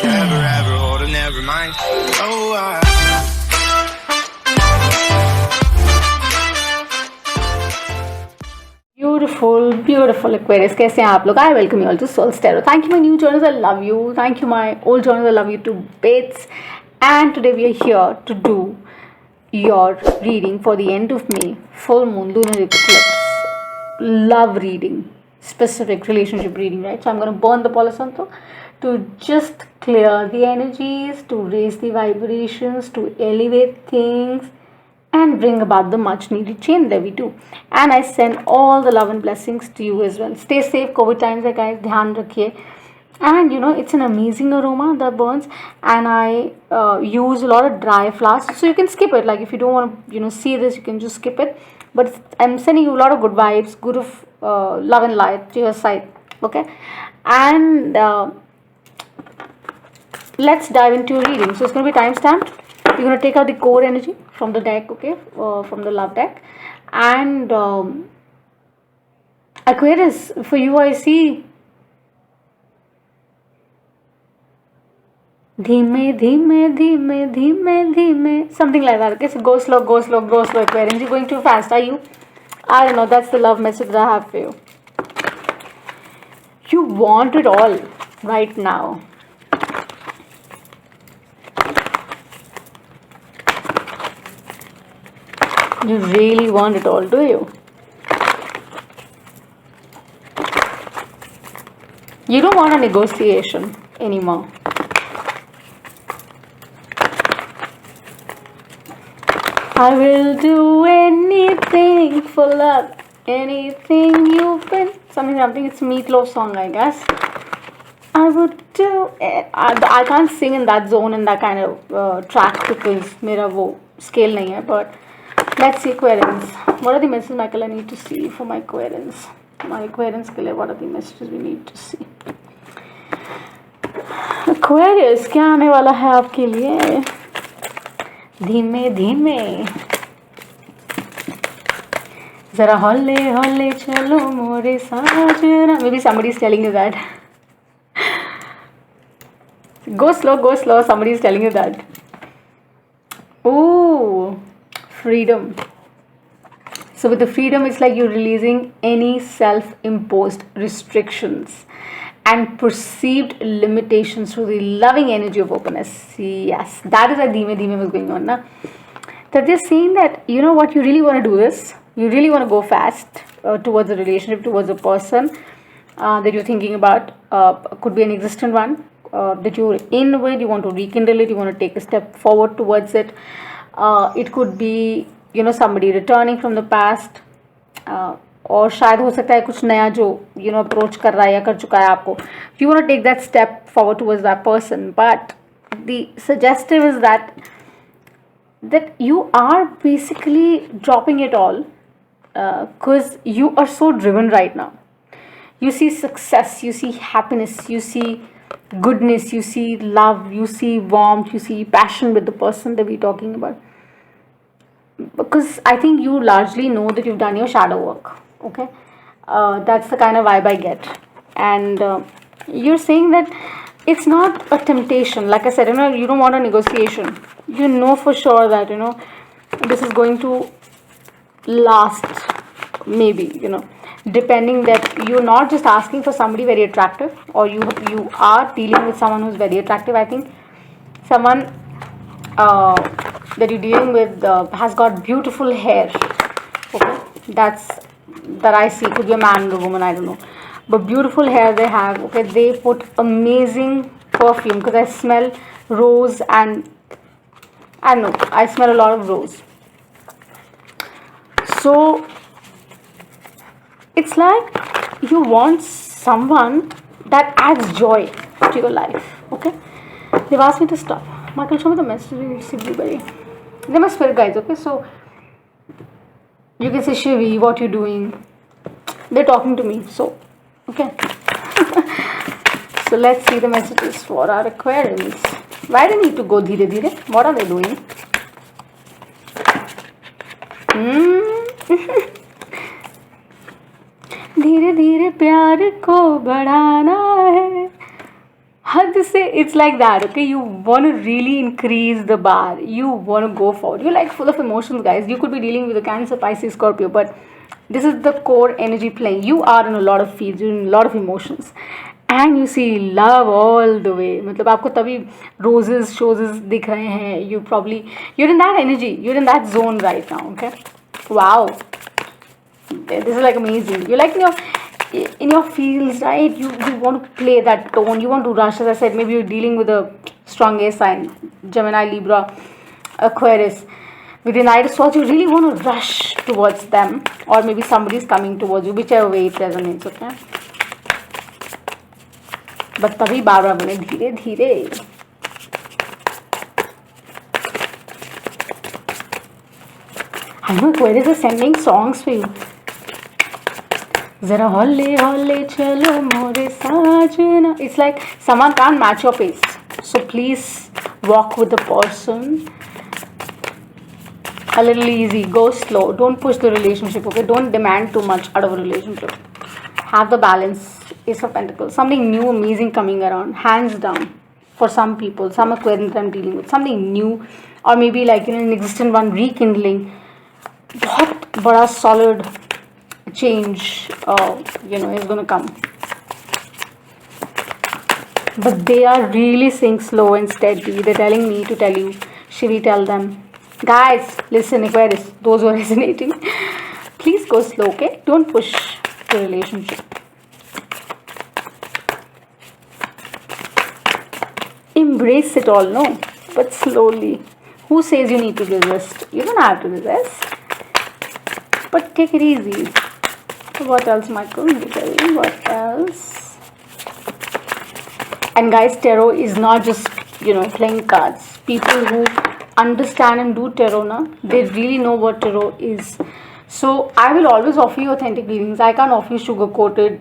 forever, ever hold or never mind. Oh, Beautiful, beautiful Aquarius. कैसे हैं आप लोग? I welcome you all to Soul Tarot. Thank you, my new joiners. I love you. Thank you, my old joiners. I love you too, bits. And today we are here to do your reading for the end of May, full moon, lunar eclipse, love reading, specific relationship reading, right? So I'm going to burn the Palo Santo to just clear the energies, to raise the vibrations, to elevate things, and bring about the much needed change that we do. And I send all the love and blessings to you as well. Stay safe, COVID times, guys. Dhyan rakhiye. And you know, it's an amazing aroma that burns, and I use a lot of dry flowers, so you can skip it. Like if you don't want to, see this, you can just skip it. But I'm sending you a lot of good vibes, good of love and light to your side. Okay, and let's dive into your reading. So it's going to be time stamped. You're going to take out the core energy from the deck, okay, from the love deck, and Aquarius, for you I see धीमे धीमे धीमे धीमे धीमे, something like that. Okay, so go slow, go slow, go slow. Aquarius, you're going too fast, are you? I don't know. That's the love message that I have for you. You want it all right now. You really want it all, do you? You don't want a negotiation anymore. I will do anything for love, anything you've been. Something. It's a Meatloaf song, I guess. I would do it. I can't sing in that zone, in that kind of track, because मेरा वो scale नहीं है. But let's see, Aquarians. What are the messages, Michael, I need to see for my Aquarians? My Aquarians के लिए what are the messages we need to see? Aquarius, क्या आने वाला है आपके लिए? धीमे धीमे जरा हौले हौले चलो मोरे साजना. Maybe somebody is telling you that. Go slow, somebody is telling you that. Oh, freedom. So with the freedom, it's like you're releasing any self-imposed restrictions and perceived limitations through the loving energy of openness. Yes, that is what Dhime Dhime was going on. Na? That they're saying that, you know what, you really want to do this. You really want to go fast towards a relationship, towards a person that you're thinking about. Could be an existent one that you're in with. You want to rekindle it. You want to take a step forward towards it. It could be, somebody returning from the past. और शायद हो सकता है कुछ नया जो approach कर रहा है या कर चुका है आपको. You want to take that step forward towards that person, but the suggestive is that you are basically dropping it all because you are so driven right now. You see success, you see happiness, you see goodness, you see love, you see warmth, you see passion with the person that we're talking about. Because I think you largely know that you've done your shadow work. Okay, that's the kind of vibe I get. And you're saying that it's not a temptation. Like I said, you don't want a negotiation. You know for sure that this is going to last. Maybe depending that you're not just asking for somebody very attractive, or you are dealing with someone who's very attractive. I think someone that you're dealing with has got beautiful hair. Okay, that I see. Could be a man or a woman, I don't know, but beautiful hair they have. Okay, they put amazing perfume, because I smell rose, and I don't know, I smell a lot of rose. So it's like you want someone that adds joy to your life. Okay, they've asked me to stop. Michael, show me the message you see Blueberry. They must spirit guides. Okay, so you can say, Shivi, what you doing? They're talking to me. So, okay. So let's see the messages for our Aquarians. Why do they need to go dhire dhire? What are they doing? धीरे धीरे प्यार को बढ़ाना है. I'll just say it's like that, okay? You want to really increase the bar. You want to go forward. You're like full of emotions, guys. You could be dealing with a Cancer, Pisces, Scorpio, but this is the core energy playing. You are in a lot of fields. You're in a lot of emotions. And you see love all the way. मतलब आपको तभी roses, shoses दिख रहे हैं. You're in that energy. You're in that zone right now, okay? Wow. This is like amazing. You're like in your fields, right? You want to play that tone. You want to rush. As I said, maybe you're dealing with a strong air sign, Gemini, Libra, Aquarius. With United Swords, you really want to rush towards them, or maybe somebody's coming towards you, whichever way it resonates, okay? But तभी बार बार बोले धीरे धीरे. I know Aquarius is sending songs for you. Zara holle holle chalo more sajna. It's like someone can't match your pace. So please walk with the person a little easy. Go slow. Don't push the relationship, okay? Don't demand too much out of a relationship. Have the balance. Ace of Pentacles. Something new, amazing coming around. Hands down. For some people, some Aquarians that I'm dealing with. Something new. Or maybe like an existing one rekindling. बहुत बड़ा solid change is going to come, but they are really saying slow and steady. They're telling me to tell you, Shivi, tell them, guys, listen, Aquarius, those who are resonating, please go slow, okay? Don't push the relationship. Embrace it all, no, but slowly. Who says you need to resist? You don't have to resist, but take it easy. What else, Michael? What else? And guys, tarot is not just playing cards. People who understand and do tarot now, they really know what tarot is. So I will always offer you authentic readings. I can't offer you sugar coated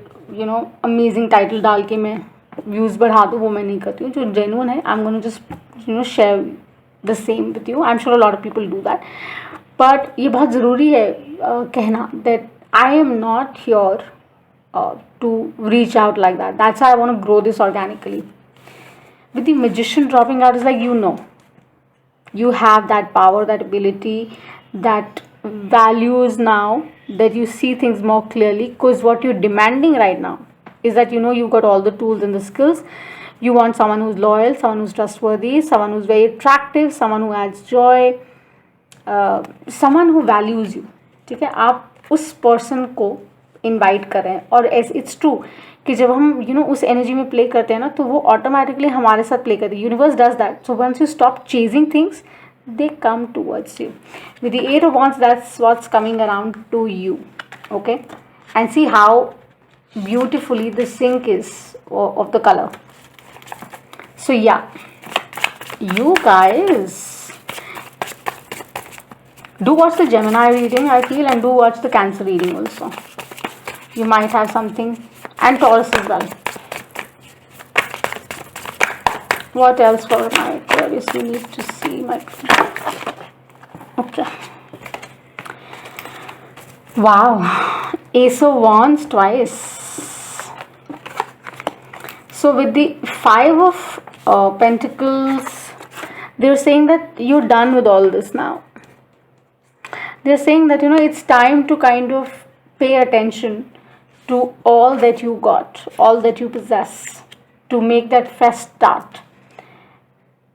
amazing title डाल के मैं views बढ़ा दूँ, वो मैं नहीं करती हूँ. जो genuine है, I'm gonna just share the same with you. I'm sure a lot of people do that. But ये बहुत ज़रूरी है कहना that I am not here to reach out like that. That's why I want to grow this organically. With the Magician dropping out, is like you have that power, that ability, that values now, that you see things more clearly. Because what you're demanding right now is that you've got all the tools and the skills. You want someone who's loyal, someone who's trustworthy, someone who's very attractive, someone who adds joy, someone who values you. ठीक है, आप उस person को invite कर रहे हैं. और it's true कि जब हम उस एनर्जी में प्ले करते हैं ना, तो वो ऑटोमेटिकली हमारे साथ प्ले करती है. Universe does that. So once you stop chasing things, they come towards you. With the 8 of Wands, that's what's coming around to you, okay? And see how beautifully the sync is of the color. So yeah, you guys do watch the Gemini reading, I feel, and do watch the Cancer reading also. You might have something. And Taurus as well. What else for my Aquarius you need to see, my friend? Okay. Wow. Ace of Wands twice. So with the 5 of Pentacles, they're saying that you're done with all this now. They're saying that it's time to kind of pay attention to all that you got, all that you possess, to make that fresh start,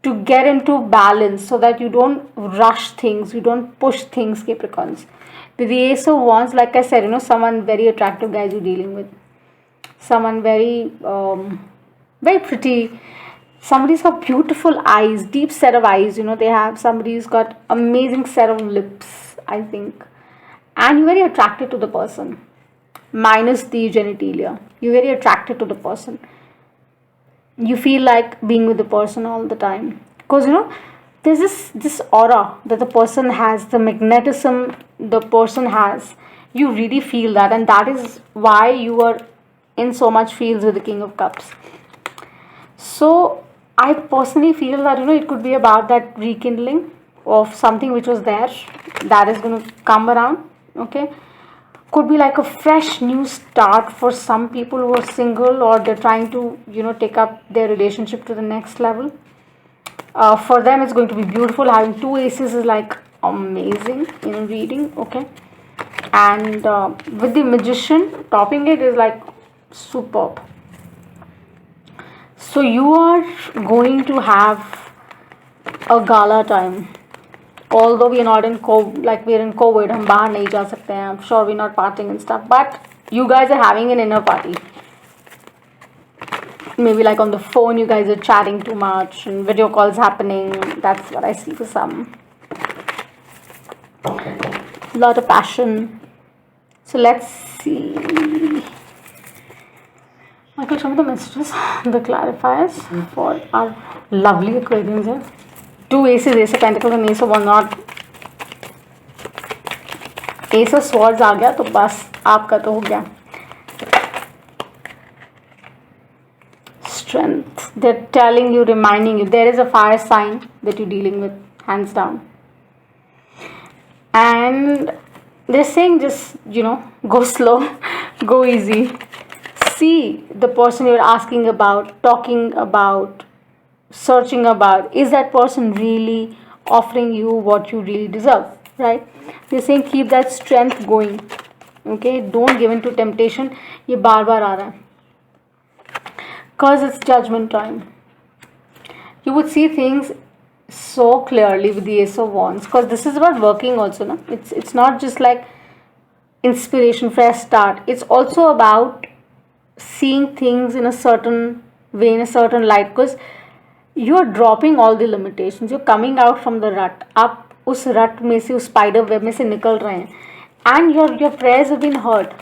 to get into balance so that you don't rush things, you don't push things, Capricorns. With the Ace of Wands, like I said, someone very attractive guys you're dealing with, someone very very pretty, somebody's got beautiful eyes, deep set of eyes, they have, somebody's got amazing set of lips, I think, and you're very attracted to the person, minus the genitalia. You're very attracted to the person. You feel like being with the person all the time, because there's this aura that the person has, the magnetism the person has. You really feel that, and that is why you are in so much feels with the King of Cups. So I personally feel that it could be about that rekindling of something which was there, that is going to come around, okay? Could be like a fresh new start for some people who are single, or they're trying to take up their relationship to the next level. For them it's going to be beautiful. Having two aces is like amazing in reading. Okay, and with the magician topping it is like superb. So you are going to have a gala time. Although we are not in like we're in COVID, हम बाहर नहीं जा सकते हैं. I'm sure we're not partying and stuff, but you guys are having an inner party. Maybe like on the phone you guys are chatting too much and video calls happening. That's what I see for some. Lot of passion. So let's see. Michael, show me the messages, the clarifiers for our lovely Aquarians here. Two aces, ace of pentacles and ace of wands. Not ace of swords आ गया तो बस आपका तो हो गया. Strength. They're telling you, reminding you, there is a fire sign that you're dealing with, hands down. And they're saying just, go slow, go easy. See the person you're asking about, talking about, searching about. Is that person really offering you what you really deserve, right? They're saying keep that strength going. Okay, don't give in to temptation. ये बार बार आ रहा है. Because it's judgment time. You would see things so clearly with the Ace of Wands, because this is about working also, no? It's not just like inspiration, fresh start. It's also about seeing things in a certain way, in a certain light, because you're dropping all the limitations. You're coming out from the rut. आप उस रट में से, उस spider web में से निकल रहे हैं, and your prayers have been heard.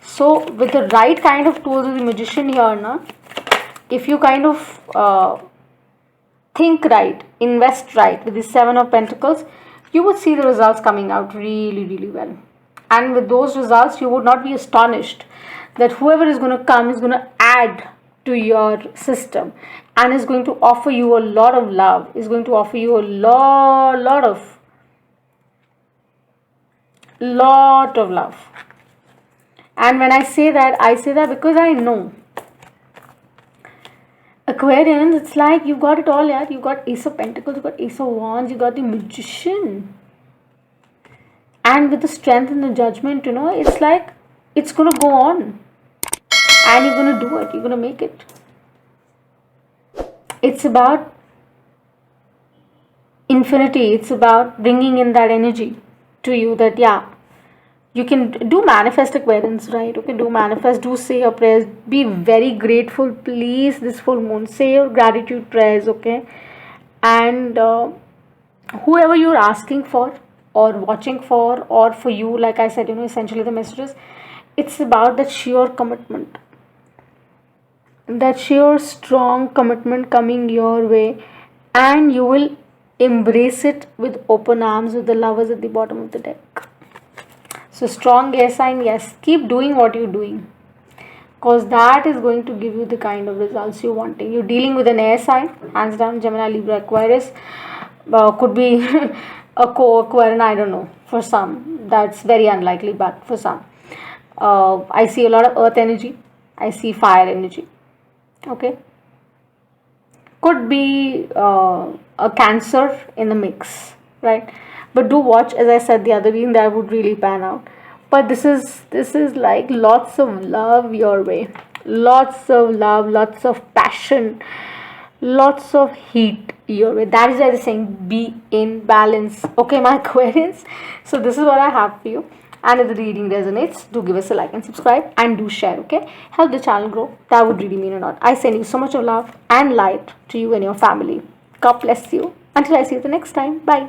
So with the right kind of tools of the magician here, na, if you kind of think right, invest right with the Seven of Pentacles, you would see the results coming out really, really well. And with those results, you would not be astonished that whoever is going to come is going to add to your system and is going to offer you a lot of love, is going to offer you a lot of love. And when I say that because I know Aquarians, it's like you've got it all. Yeah, you got Ace of Pentacles, you got Ace of Wands, you got the Magician, and with the strength and the judgment, it's like it's gonna go on, and you're gonna do it. You're gonna make it. It's about infinity. It's about bringing in that energy to you. That you can do manifest, Aquarians, right? Okay, do manifest, do say your prayers, be very grateful, please, this full moon. Say your gratitude prayers, okay? And whoever you're asking for or watching for, or for you, like I said, essentially the messages, it's about that sheer commitment, that sheer strong commitment coming your way, and you will embrace it with open arms with the Lovers at the bottom of the deck. So strong air sign, yes, keep doing what you're doing, because that is going to give you the kind of results you're wanting. You're dealing with an air sign, hands down, Gemini, Libra, Aquarius. Could be a co-Aquarian, I don't know. For some, that's very unlikely, but for some. I see a lot of earth energy. I see fire energy. Okay. Could be a Cancer in the mix, right? But do watch, as I said the other week, that would really pan out. But this is like lots of love your way, lots of love, lots of passion, lots of heat your way. That is why they're saying be in balance. Okay, my Aquarians. So this is what I have for you. And if the reading resonates, do give us a like and subscribe, and do share. Okay, help the channel grow. That would really mean a lot. I send you so much of love and light to you and your family. God bless you. Until I see you the next time. Bye.